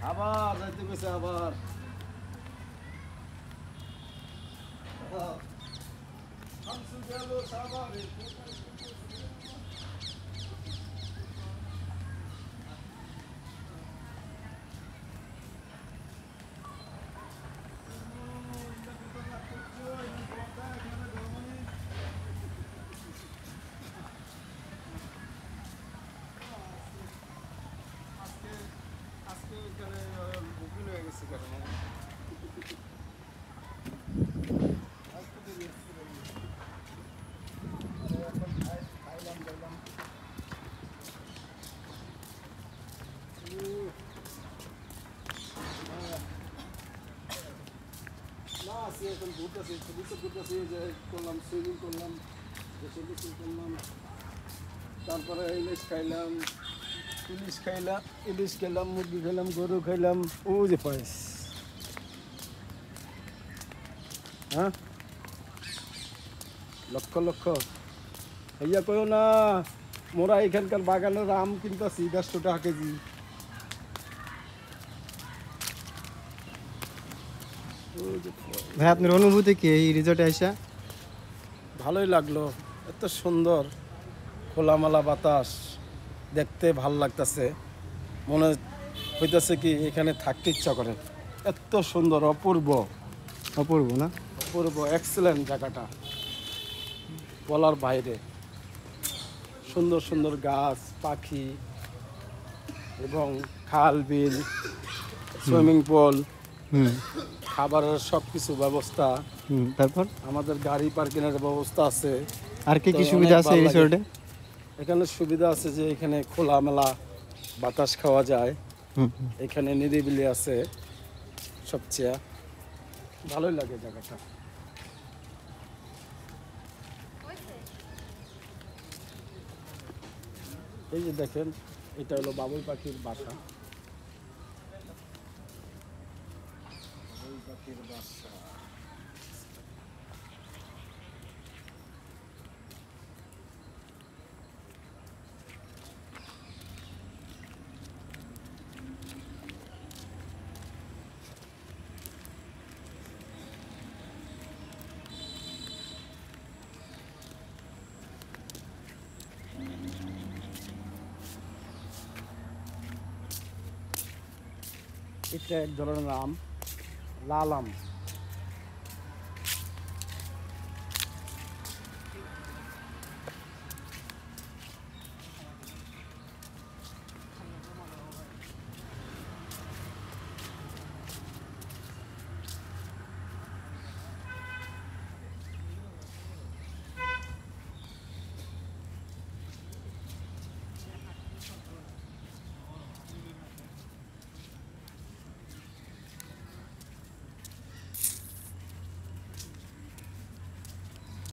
আবার যাইতে গেছে আবার বুকিং হয়ে গেছে কেন না আছি এখন ঘুরতেছি ঘুরতেছি যে করলাম সুইমিং করলাম গোসল করলাম তারপরে ইলিশ খাইলাম মুরগি খাইলাম গরু খাইলাম ও যে পায়েস হ্যাঁ লক্ষ লক্ষ ভাইয়া কয়ো না মোরা এখানকার বাগানের আম কিনতেছি 150 টাকা কেজি ভাই আপনার অনুভূতি কি এই রিসোর্টে এসে? ভালোই লাগলো এত সুন্দর খোলামেলা বাতাস দেখতে ভাল লাগতেছে মনে হইতেছে কি এখানে থাকতে ইচ্ছা করে এত সুন্দর অপূর্ব অপূর্ব না? অপূর্ব এক্সেলেন্ট জায়গাটা বলার বাইরে সুন্দর সুন্দর গাছ পাখি এবং খাল বিল সুইমিং পুল খাবারের সব কিছু ব্যবস্থা তারপর আমাদের গাড়ি পার্কিংয়ের ব্যবস্থা আছে আর কি কি তো সুবিধা অনেক আছে ভালো এই লাগে। রিসোর্টে? এখানে সুবিধা আছে যে এখানে খোলামেলা বাতাস খাওয়া যায় এখানে নিরিবিলি আছে সবচেয়ে ভালোই লাগে জায়গাটা এই যে দেখেন এটা হলো বাবুই পাখির বাসা বাবুই পাখির বাসা এটা এক ধরনের আম লাল আম